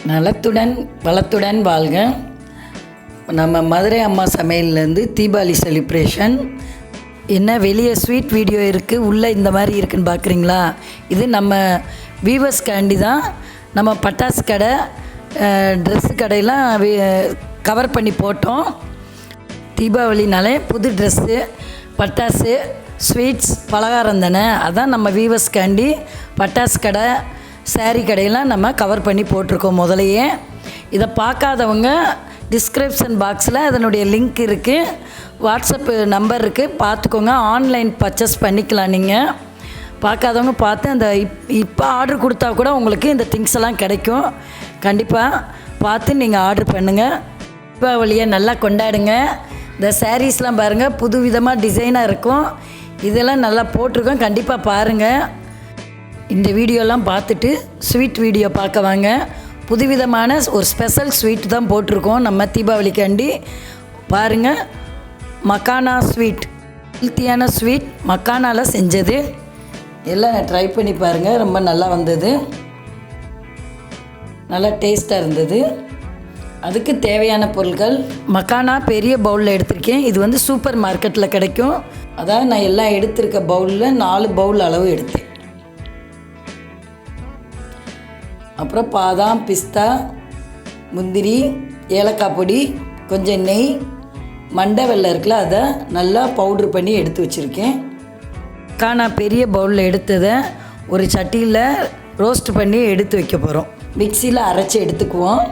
நலத்துடன் வளத்துடன் வாழ்க. நம்ம மதுரை அம்மா சமையல்லேருந்து தீபாவளி செலிப்ரேஷன். என்ன வெளியே ஸ்வீட் வீடியோ இருக்குது, உள்ளே இந்த மாதிரி இருக்குதுன்னு பார்க்குறீங்களா? இது நம்ம வீவர்ஸ்காண்டி தான். நம்ம பட்டாசு கடை, ட்ரெஸ்ஸு கடையெல்லாம் கவர் பண்ணி போட்டோம். தீபாவளினாலே புது ட்ரெஸ்ஸு, பட்டாசு, ஸ்வீட்ஸ், பலகாரம் தானே. அதான் நம்ம வீவர்ஸ்காண்டி பட்டாசு கடை, சாரீ கடையெல்லாம் நம்ம கவர் பண்ணி போட்டிருக்கோம். முதலையே இதை பார்க்காதவங்க டிஸ்கிரிப்ஷன் பாக்ஸில் அதனுடைய லிங்க் இருக்குது, வாட்ஸ்அப் நம்பர் இருக்குது, பார்த்துக்கோங்க. ஆன்லைன் பர்ச்சேஸ் பண்ணிக்கலாம். நீங்கள் பார்க்காதவங்க பார்த்து அந்த இப்போ ஆர்டர் கொடுத்தா கூட உங்களுக்கு இந்த திங்ஸ் எல்லாம் கிடைக்கும். கண்டிப்பாக பார்த்து நீங்கள் ஆர்டர் பண்ணுங்கள். தீபாவளியை நல்லா கொண்டாடுங்க. இந்த சாரீஸ்லாம் பாருங்கள், புது விதமாக டிசைனாக இருக்கும். இதெல்லாம் நல்லா போட்டிருக்கோம். கண்டிப்பாக பாருங்கள். இந்த வீடியோலாம் பார்த்துட்டு ஸ்வீட் வீடியோ பார்க்க வாங்க. புதுவிதமான ஒரு ஸ்பெஷல் ஸ்வீட் தான் போட்டிருக்கோம் நம்ம தீபாவளிக்காண்டி. பாருங்கள், மக்கானா ஸ்வீட், ஹெல்த்தியான ஸ்வீட், மக்கானாவில் செஞ்சது. எல்லாம் ட்ரை பண்ணி பாருங்கள். ரொம்ப நல்லா வந்தது, நல்லா டேஸ்ட்டாக இருந்தது. அதுக்கு தேவையான பொருட்கள், மக்கானா பெரிய பவுலில் எடுத்திருக்கேன். இது வந்து சூப்பர் மார்க்கெட்டில் கிடைக்கும். அதாவது நான் எல்லாம் எடுத்திருக்க பவுலில் 4 பவுல் அளவு எடுத்தேன். அப்புறம் பாதாம், பிஸ்தா, முந்திரி, ஏலக்காய் பொடி, கொஞ்சம் நெய், மண்டை வெல்லம் இருக்குல்ல, அதை நல்லா பவுட்ரு பண்ணி எடுத்து வச்சுருக்கேன். நான் பெரிய பவுலில் எடுத்ததை ஒரு சட்டியில் ரோஸ்ட் பண்ணி எடுத்து வைக்க போகிறோம். மிக்சியில் அரைச்சி எடுத்துக்குவோம்.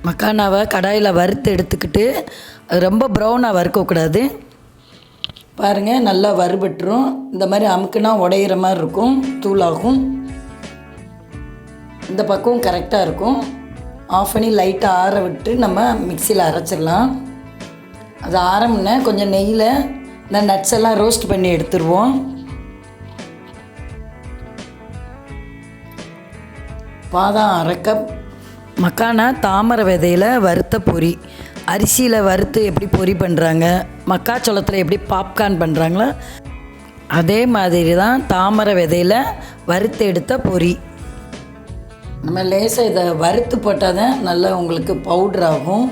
மக்கானாவை கடாயில் வறுத்து எடுத்துக்கிட்டு, அது ரொம்ப ப்ரௌனாக வறுக்கக்கூடாது. பாருங்கள், நல்லா வறுபட்டுரும். இந்த மாதிரி அமுக்குனா உடையிற மாதிரி இருக்கும், தூளாகும். இந்த பக்கம் கரெக்டாக இருக்கும். ஆஃப் பண்ணி லைட்டாக ஆற விட்டு நம்ம மிக்சியில் அரைச்சிடலாம். அது ஆரம்பின கொஞ்சம் நெய்யில் இந்த நட்ஸ் எல்லாம் ரோஸ்ட் பண்ணி எடுத்துருவோம். பாதாம் 1/2 கப், மக்கானா தாமரை விதையில் வறுத்த பொரி. அரிசியில் வறுத்து எப்படி பொரி பண்ணுறாங்க, மக்காச்சோளத்தில் எப்படி பாப்கார்ன் பண்ணுறாங்களோ அதே மாதிரி தான் தாமரை விதையில் வறுத்து எடுத்த பொரி. நம்ம லேசாக இதை வறுத்து போட்டால் தான் நல்லா உங்களுக்கு பவுடர் ஆகும்.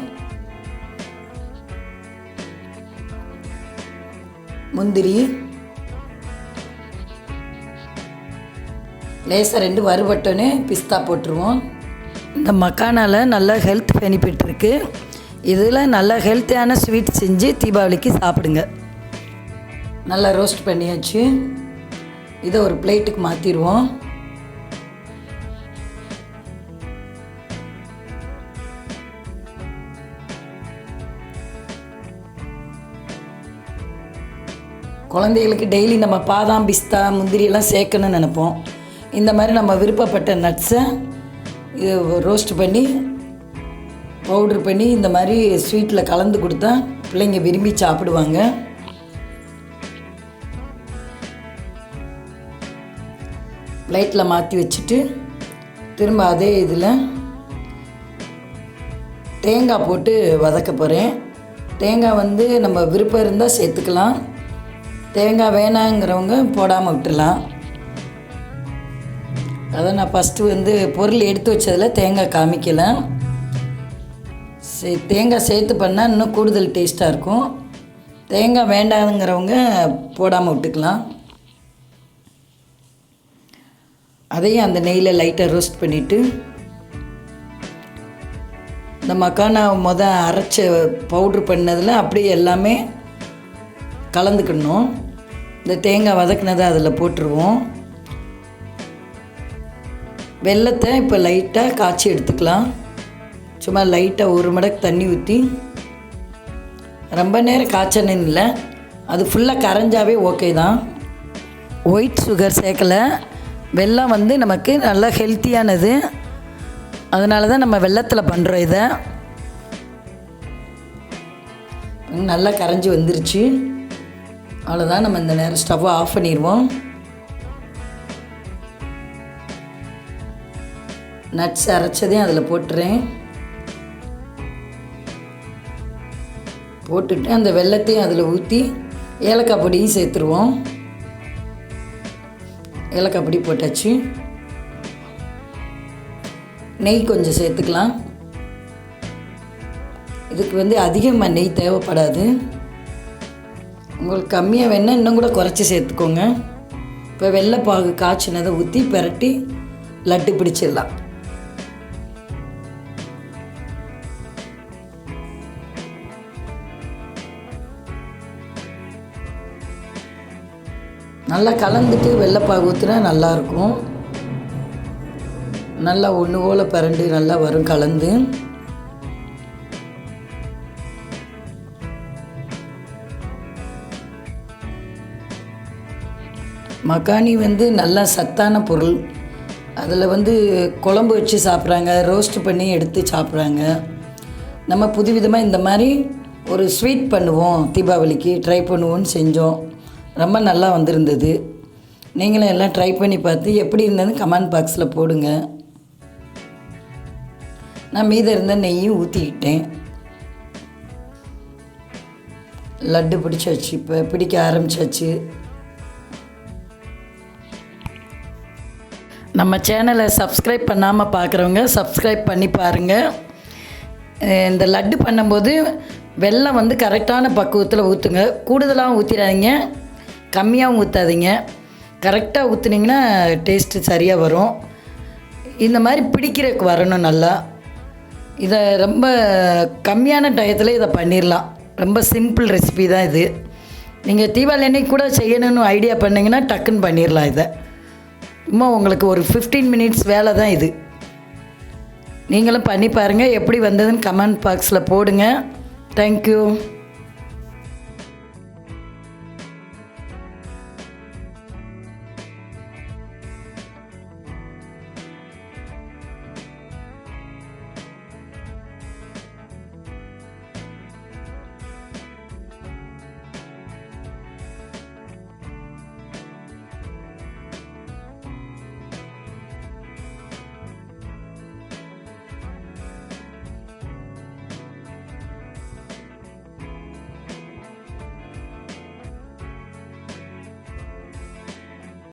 முந்திரி லேசாக 2 வறுபட்டோன்னே பிஸ்தா போட்டுருவோம். இந்த மக்கானாவில் நல்ல ஹெல்த் பெனிஃபிட் இருக்குது. இதில் நல்ல ஹெல்த்தியான ஸ்வீட் செஞ்சு தீபாவளிக்கு சாப்பிடுங்க. நல்லா ரோஸ்ட் பண்ணியாச்சு. இதை ஒரு பிளேட்டுக்கு மாற்றிடுவோம். குழந்தைகளுக்கு டெய்லி நம்ம பாதாம், பிஸ்தா, முந்திரியெல்லாம் சேர்க்கணும்னு நினைப்போம். இந்த மாதிரி நம்ம விருப்பப்பட்ட நட்ஸை இது ரோஸ்ட் பண்ணி பவுட்ரு பண்ணி இந்த மாதிரி ஸ்வீட்டில் கலந்து கொடுத்தா பிள்ளைங்க விரும்பி சாப்பிடுவாங்க. லைட்டில் மாற்றி வச்சுட்டு திரும்ப அதே இதில் தேங்காய் போட்டு வதக்க போகிறேன். தேங்காய் வந்து நம்ம விருப்பம் இருந்தால் சேர்த்துக்கலாம், தேங்காய் வேணாங்கிறவங்க போடாமல் விட்டுடலாம். அதை நான் ஃபஸ்ட்டு வந்து பொருள் எடுத்து வச்சதில் தேங்காய் காமிக்கலாம். தேங்காய் சேர்த்து பண்ணால் இன்னும் கூடுதல் டேஸ்ட்டாக இருக்கும். தேங்காய் வேண்டாதுங்கிறவங்க போடாமல் விட்டுக்கலாம். அதையும் அந்த நெய்யில் லைட்டாக ரோஸ்ட் பண்ணிவிட்டு இந்த மக்கானா அரைச்ச பவுட்ரு பண்ணதில் அப்படியே எல்லாமே கலந்துக்கணும். இந்த தேங்காய் வதக்குனதை அதில் போட்டுருவோம். வெல்லத்தை இப்போ லைட்டாக காய்ச்சி எடுத்துக்கலாம். சும்மா லைட்டாக 1 மடக்கு தண்ணி ஊற்றி, ரொம்ப நேரம் காய்ச்சணுன்னு இல்லை, அது ஃபுல்லாக கரைஞ்சாவே ஓகே தான். ஒயிட் சுகர் சேர்க்கலை. வெல்லம் வந்து நமக்கு நல்லா ஹெல்த்தியானது, அதனால தான் நம்ம வெல்லத்தில் பண்ணுறோம். இதை நல்லா கரைஞ்சி வந்துருச்சு. அவ்வளோதான், நம்ம இந்த நேரம் ஸ்டவ்வை ஆஃப் பண்ணிடுவோம். நட்ஸ் அரைச்சதையும் அதில் போட்டுறேன். போட்டுட்டு அந்த வெல்லத்தையும் அதில் ஊற்றி ஏலக்காய் பொடியும் சேர்த்துருவோம். ஏலக்காய் பொடி போட்டாச்சு. நெய் கொஞ்சம் சேர்த்துக்கலாம். இதுக்கு வந்து அதிகமாக நெய் தேவைப்படாது. உங்களுக்கு கம்மியாக வேணால் இன்னும் கூட குறைச்சி சேர்த்துக்கோங்க. இப்போ வெள்ளைப்பாகு காய்ச்சினதை ஊற்றி பெரட்டி லட்டு பிடிச்சிடலாம். நல்லா கலந்துட்டு வெள்ளைப்பாகு ஊற்றினா நல்லாயிருக்கும். நல்லா ஒன்று போல் பரண்டு நல்லா வரும் கலந்து. மக்கானி வந்து நல்லா சத்தான பொருள். அதில் வந்து குழம்பு வச்சு சாப்பிட்றாங்க, ரோஸ்ட் பண்ணி எடுத்து சாப்பிட்றாங்க. நம்ம புதுவிதமாக இந்த மாதிரி ஒரு ஸ்வீட் பண்ணுவோம், தீபாவளிக்கு ட்ரை பண்ணுவோன்னு செஞ்சோம். ரொம்ப நல்லா வந்திருந்தது. நீங்களும் எல்லாம் ட்ரை பண்ணி பார்த்து எப்படி இருந்ததுன்னு கமெண்ட் பாக்ஸில் போடுங்க. நான் மீதம் இருந்த நெய்யும் ஊற்றிக்கிட்டேன். லட்டு பிடிச்சாச்சு. இப்போ பிடிக்க ஆரம்பித்தாச்சு. நம்ம சேனலை சப்ஸ்கிரைப் பண்ணாமல் பார்க்குறவங்க சப்ஸ்கிரைப் பண்ணி பாருங்கள். இந்த லட்டு பண்ணும்போது வெல்லம் வந்து கரெக்டான பக்குவத்தில் ஊற்றுங்க. கூடுதலாகவும் ஊற்றிடாதீங்க, கம்மியாகவும் ஊற்றாதீங்க. கரெக்டாக ஊற்றுனீங்கன்னா டேஸ்ட்டு சரியாக வரும். இந்த மாதிரி பிடிக்கிறதுக்கு வரணும் நல்லா. இதை ரொம்ப கம்மியான டயத்தில் இதை பண்ணிடலாம். ரொம்ப சிம்பிள் ரெசிபி தான் இது. நீங்கள் தீபாவளி அன்னைக்கு கூட செய்யணும்னு ஐடியா பண்ணிங்கன்னா டக்குன்னு பண்ணிடலாம். இதை சும்மா உங்களுக்கு ஒரு 15 மினிட்ஸ் வேலை தான் இது. நீங்களும் பண்ணி பாருங்கள். எப்படி வந்ததுன்னு கமெண்ட் பாக்ஸில் போடுங்க. தேங்க்யூ.